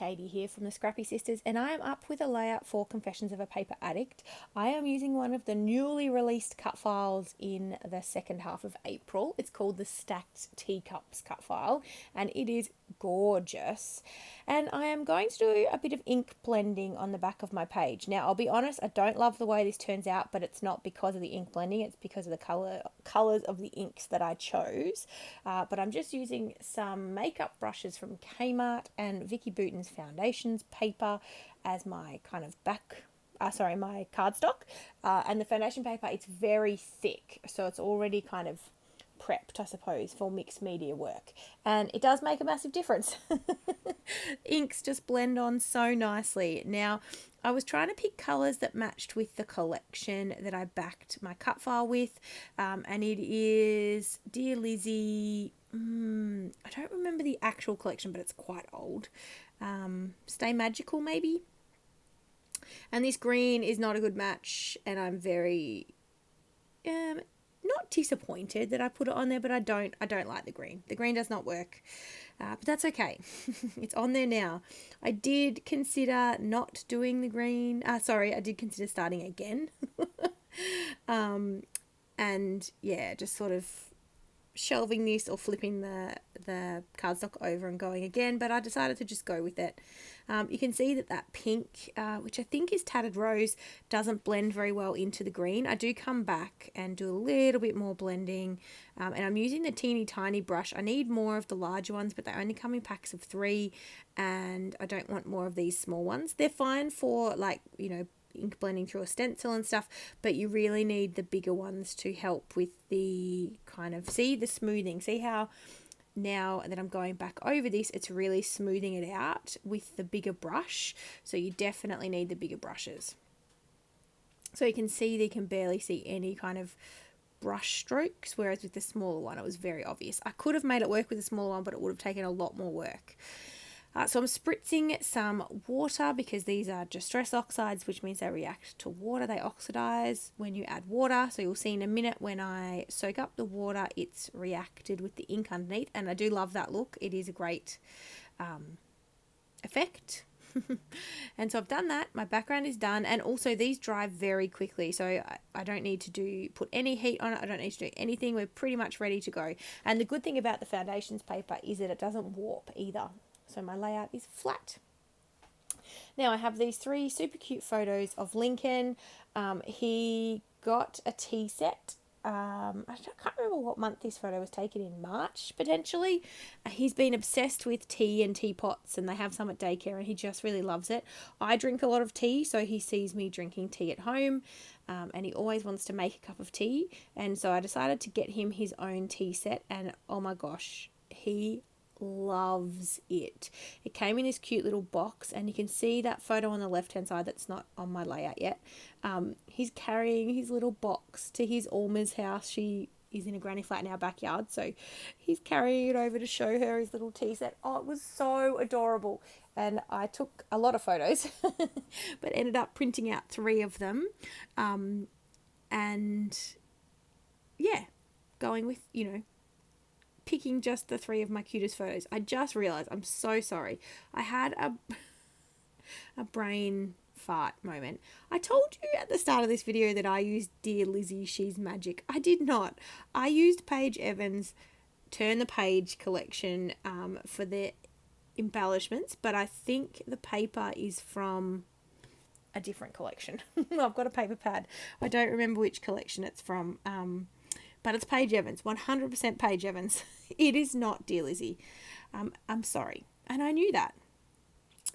Katie here from the Scrappy Sisters, and I am up with a layout for Confessions of a Paper Addict. I am using one of the newly released cut files in the second half of April. It's called the Stacked Teacups cut file, and it is gorgeous. And I am going to do a bit of ink blending on the back of my page. Now, I'll be honest, I don't love the way this turns out, but it's not because of the ink blending, it's because of the colours of the inks that I chose. But I'm just using some makeup brushes from Kmart and Vicky Bouton's Foundations paper as my kind of my cardstock. And the foundation paper, it's very thick, so it's already kind of prepped, I suppose, for mixed media work, and it does make a massive difference. Inks just blend on so nicely. Now, I was trying to pick colours that matched with the collection that I backed my cut file with, and it is Dear Lizzie. I don't remember the actual collection, but it's quite old. Stay Magical, maybe. And this green is not a good match, and I'm very not disappointed that I put it on there, but I don't like the green. The green does not work, but that's okay. It's on there now. I did consider not doing the green. I did consider starting again. And yeah, just sort of shelving this or flipping the cardstock over and going again, but I decided to just go with it. You can see that pink, which I think is Tattered Rose, doesn't blend very well into the green. I do come back and do a little bit more blending, and I'm using the teeny tiny brush. I need more of the larger ones, but they only come in packs of 3, and I don't want more of these small ones. They're fine for, like, ink blending through a stencil and stuff, but you really need the bigger ones to help with the kind of, see the smoothing. See how now that I'm going back over this, it's really smoothing it out with the bigger brush. So you definitely need the bigger brushes. So you can see that you can barely see any kind of brush strokes, whereas with the smaller one it was very obvious. I could have made it work with the smaller one, but it would have taken a lot more work. So I'm spritzing some water because these are distress oxides, which means they react to water. They oxidize when you add water. So you'll see in a minute when I soak up the water, it's reacted with the ink underneath. And I do love that look. It is a great effect. And so I've done that. My background is done. And also these dry very quickly. So I don't need to put any heat on it. I don't need to do anything. We're pretty much ready to go. And the good thing about the foundations paper is that it doesn't warp either. So my layout is flat. Now I have these 3 super cute photos of Lincoln. He got a tea set. I can't remember what month this photo was taken in, March potentially. He's been obsessed with tea and teapots, and they have some at daycare, and he just really loves it. I drink a lot of tea, so he sees me drinking tea at home, and he always wants to make a cup of tea. And so I decided to get him his own tea set, and oh my gosh, he loves it. It came in this cute little box, and you can see that photo on the left hand side that's not on my layout yet. He's carrying his little box to his Alma's house. She is in a granny flat in our backyard, so he's carrying it over to show her his little tea set. Oh, it was so adorable, and I took a lot of photos but ended up printing out 3 of them, and yeah, going with, picking just the 3 of my cutest photos. I just realized, I'm so sorry, I had a brain fart moment. I told you at the start of this video that I used Dear Lizzie, She's Magic. I did not. I used Paige Evans' Turn the Page collection for the embellishments, but I think the paper is from a different collection. I've got a paper pad. I don't remember which collection it's from, but it's Paige Evans, 100% Paige Evans. It is not Dear Lizzie. I'm sorry. And I knew that.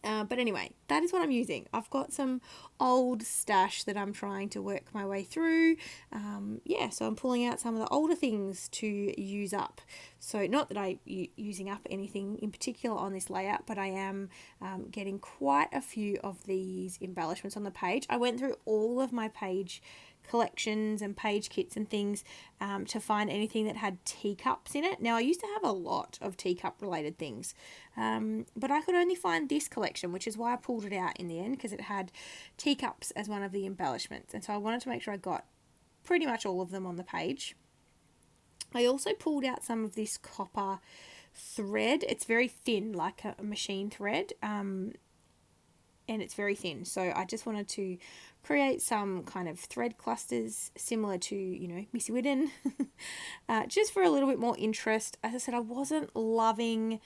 But anyway, that is what I'm using. I've got some old stash that I'm trying to work my way through. So I'm pulling out some of the older things to use up. So not that I'm using up anything in particular on this layout, but I am getting quite a few of these embellishments on the page. I went through all of my page collections and page kits and things to find anything that had teacups in it. Now, I used to have a lot of teacup related things, but I could only find this collection, which is why I pulled it out in the end, because it had teacups as one of the embellishments, and so I wanted to make sure I got pretty much all of them on the page. I also pulled out some of this copper thread. It's very thin, like a machine thread, and it's very thin. So I just wanted to create some kind of thread clusters similar to, Missy Whidden, just for a little bit more interest. As I said, I wasn't loving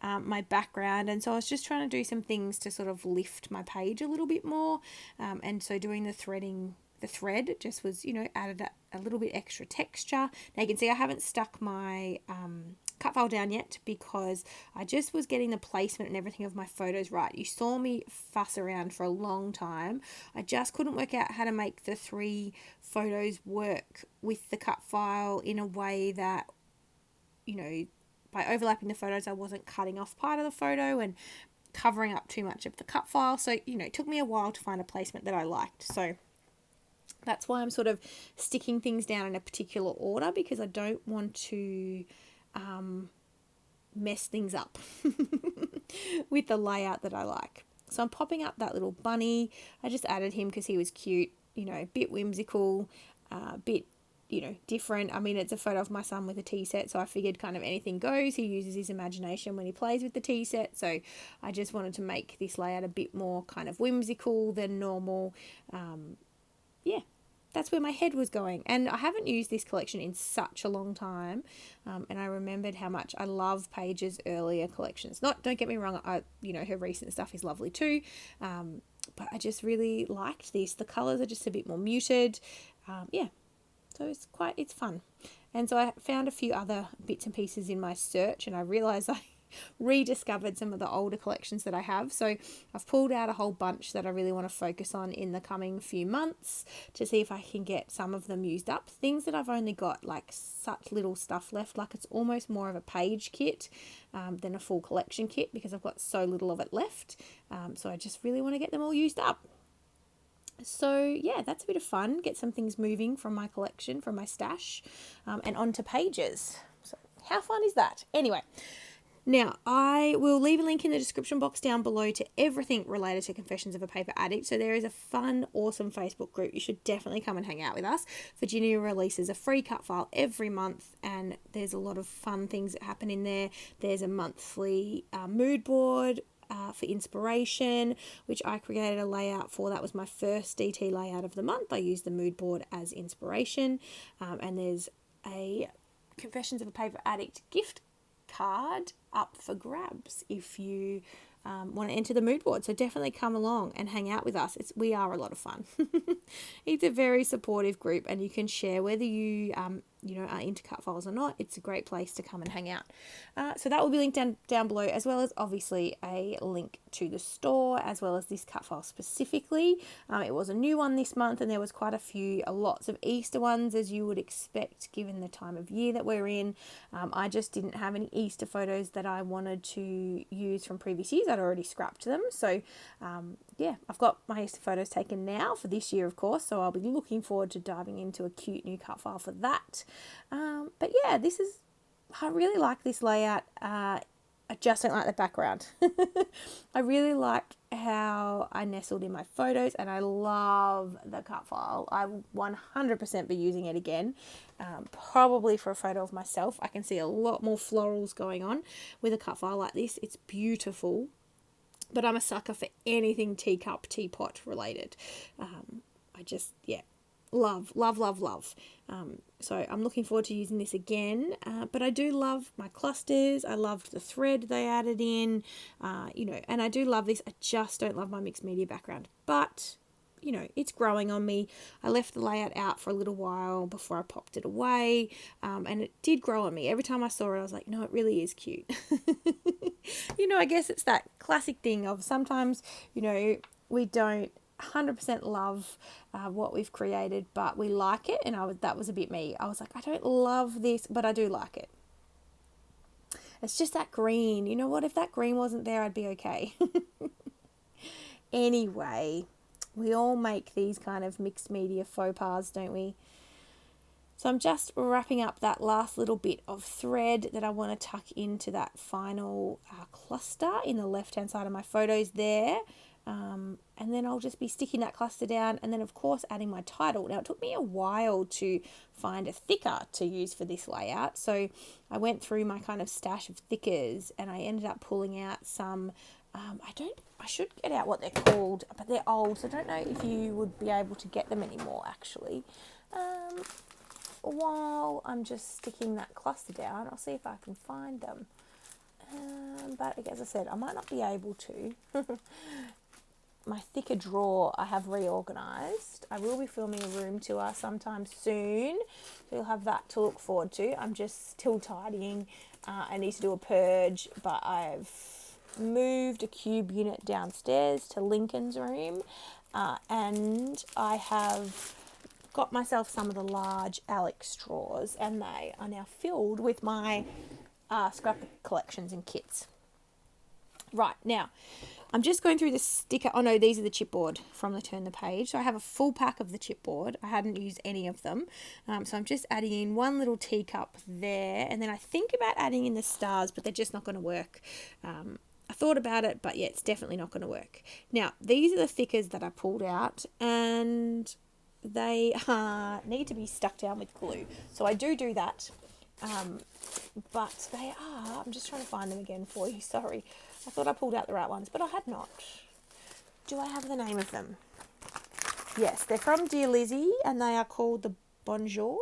my background, and so I was just trying to do some things to sort of lift my page a little bit more, and so doing the thread just was, added a little bit extra texture. Now you can see I haven't stuck my cut file down yet because I just was getting the placement and everything of my photos right. You saw me fuss around for a long time. I just couldn't work out how to make the 3 photos work with the cut file in a way that, by overlapping the photos, I wasn't cutting off part of the photo and covering up too much of the cut file. So, it took me a while to find a placement that I liked. So that's why I'm sort of sticking things down in a particular order, because I don't want to mess things up with the layout that I like. So I'm popping up that little bunny. I just added him because he was cute, a bit whimsical, bit, different. I mean, it's a photo of my son with a tea set, so I figured kind of anything goes. He uses his imagination when he plays with the tea set, so I just wanted to make this layout a bit more kind of whimsical than normal. That's where my head was going. And I haven't used this collection in such a long time, and I remembered how much I love Paige's earlier collections. Don't get me wrong, her recent stuff is lovely too, but I just really liked this. The colours are just a bit more muted. So it's fun. And so I found a few other bits and pieces in my search, and I realised I rediscovered some of the older collections that I have. So I've pulled out a whole bunch that I really want to focus on in the coming few months to see if I can get some of them used up. Things that I've only got like such little stuff left, like it's almost more of a page kit than a full collection kit, because I've got so little of it left. So I just really want to get them all used up. So yeah, that's a bit of fun. Get some things moving from my collection, from my stash, and onto Pages. So how fun is that? Anyway, now I will leave a link in the description box down below to everything related to Confessions of a Paper Addict. So there is a fun, awesome Facebook group. You should definitely come and hang out with us. Virginia releases a free cut file every month, and there's a lot of fun things that happen in there. There's a monthly mood board for inspiration, which I created a layout for. That was my first DT layout of the month. I used the mood board as inspiration, and there's a Confessions of a Paper Addict gift card up for grabs if you want to enter the mood board. So definitely come along and hang out with us. We are a lot of fun. It's a very supportive group, and you can share whether you are into cut files or not. It's a great place to come and hang out. So that will be linked down below, as well as obviously a link to the store, as well as this cut file specifically. It was a new one this month, and there was quite a few, lots of Easter ones, as you would expect given the time of year that we're in. I just didn't have any Easter photos that I wanted to use from previous years. I'd already scrapped them. So I've got my Easter photos taken now for this year, of course, so I'll be looking forward to diving into a cute new cut file for that. But yeah, I really like this layout. I just don't like the background. I really like how I nestled in my photos, and I love the cut file. I will 100% be using it again, probably for a photo of myself. I can see a lot more florals going on with a cut file like this. It's beautiful, but I'm a sucker for anything teacup, teapot related. I just, love. So I'm looking forward to using this again, but I do love my clusters. I loved the thread they added in, and I do love this. I just don't love my mixed media background, but it's growing on me. I left the layout out for a little while before I popped it away, and it did grow on me. Every time I saw it, I was like, no, it really is cute. I guess it's that classic thing of sometimes, we don't 100% love what we've created, but we like it, and that was a bit me. I was like, I don't love this, but I do like it. It's just that green. You know what? If that green wasn't there, I'd be okay. Anyway, we all make these kind of mixed media faux pas, don't we? So I'm just wrapping up that last little bit of thread that I want to tuck into that final cluster in the left-hand side of my photos there. And then I'll just be sticking that cluster down, and then of course adding my title. Now it took me a while to find a thicker to use for this layout, so I went through my kind of stash of thickers and I ended up pulling out some, I should get out what they're called, but they're old, so I don't know if you would be able to get them anymore actually. While I'm just sticking that cluster down, I'll see if I can find them. But as I said, I might not be able to. My thicker drawer I have reorganised. I will be filming a room tour sometime soon, so you'll have that to look forward to. I'm just still tidying. I need to do a purge, but I've moved a cube unit downstairs to Lincoln's room, and I have got myself some of the large Alex drawers, and they are now filled with my Scrappy collections and kits. Right, now I'm just going through the sticker. Oh no, these are the chipboard from the Turn the Page. So I have a full pack of the chipboard. I hadn't used any of them. So I'm just adding in one little teacup there, and then I think about adding in the stars, but they're just not going to work. I thought about it, but yeah, it's definitely not going to work. Now, these are the thickers that I pulled out, and they need to be stuck down with glue. So I do that. But they are, I'm just trying to find them again for you, sorry. I thought I pulled out the right ones, but I had not. Do I have the name of them? Yes, they're from Dear Lizzie, and they are called the Bonjour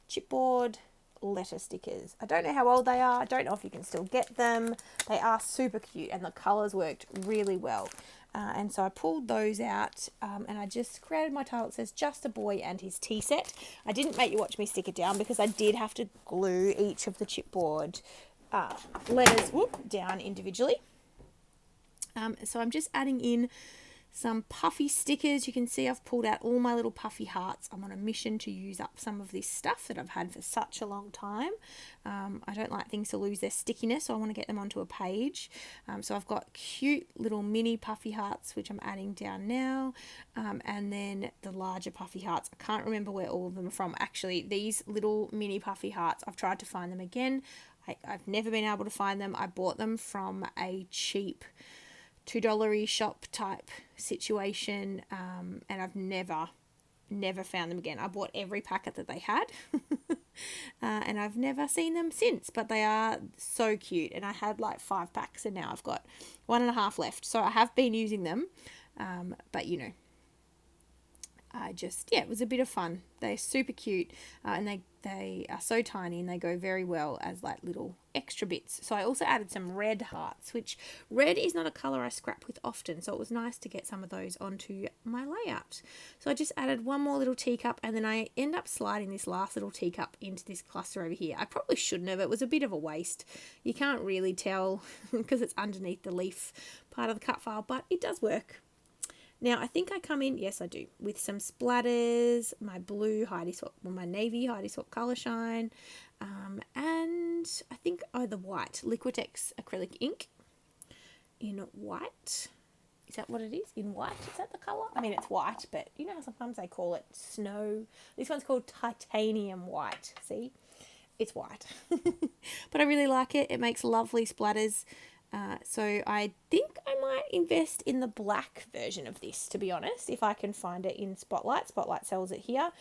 chipboard letter stickers. I don't know how old they are. I don't know if you can still get them. They are super cute, and the colours worked really well. And so I pulled those out, and I just created my title. It says Just a Boy and His Tea Set. I didn't make you watch me stick it down because I did have to glue each of the chipboard letters down individually. So I'm just adding in some puffy stickers. You can see I've pulled out all my little puffy hearts. I'm on a mission to use up some of this stuff that I've had for such a long time. I don't like things to lose their stickiness, so I want to get them onto a page. So I've got cute little mini puffy hearts, which I'm adding down now, and then the larger puffy hearts. I can't remember where all of them are from. Actually, these little mini puffy hearts, I've tried to find them again. I've never been able to find them. I bought them from a cheap $2 shop type situation, and I've never found them again. I bought every packet that they had and I've never seen them since, but they are so cute, and I had like 5 packs and now I've got 1.5 left, so I have been using them, but you know, it was a bit of fun. They're super cute, and they are so tiny, and they go very well as like little extra bits. So I also added some red hearts, which red is not a colour I scrap with often, so it was nice to get some of those onto my layout. So I just added one more little teacup, and then I end up sliding this last little teacup into this cluster over here. I probably shouldn't have. It was a bit of a waste. You can't really tell because it's underneath the leaf part of the cut file, but it does work. Now, I think I come in, yes I do, with some splatters, my blue Heidi Swap, my navy Heidi Swap Colour Shine, and I think, the white, Liquitex acrylic ink in white. Is that what it is? In white? Is that the colour? I mean, it's white, but you know how sometimes they call it snow? This one's called titanium white, see? It's white. But I really like it. It makes lovely splatters. So I think I might invest in the black version of this, to be honest, if I can find it in Spotlight. Spotlight sells it here,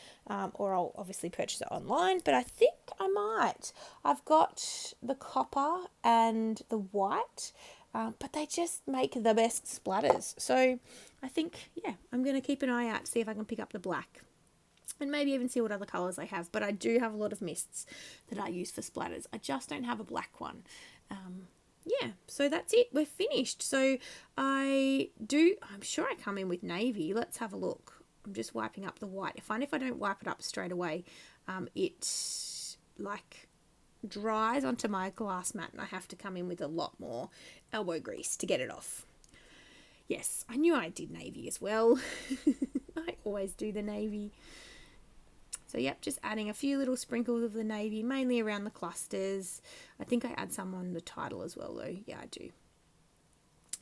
or I'll obviously purchase it online, but I think I might. I've got the copper and the white, but they just make the best splatters. So I think, yeah, I'm going to keep an eye out to see if I can pick up the black. And maybe even see what other colours they have. But I do have a lot of mists that I use for splatters. I just don't have a black one. Yeah, so that's it. We're finished. So I'm sure I come in with navy. Let's have a look. I'm just wiping up the white. I find if I don't wipe it up straight away, it like dries onto my glass mat, and I have to come in with a lot more elbow grease to get it off. Yes, I knew I did navy as well. I always do the navy. So yep, just adding a few little sprinkles of the navy, mainly around the clusters. I think I add some on the title as well though. Yeah, I do.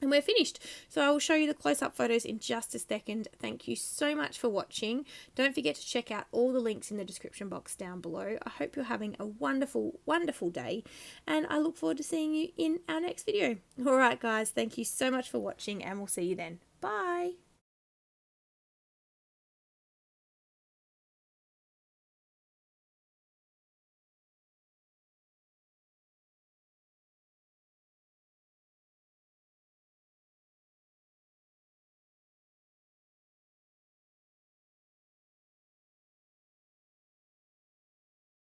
and we're finished. So I will show you the close-up photos in just a second. Thank you so much for watching. Don't forget to check out all the links in the description box down below. I hope you're having a wonderful, wonderful day, and I look forward to seeing you in our next video. All right, guys, thank you so much for watching, and we'll see you then. Bye.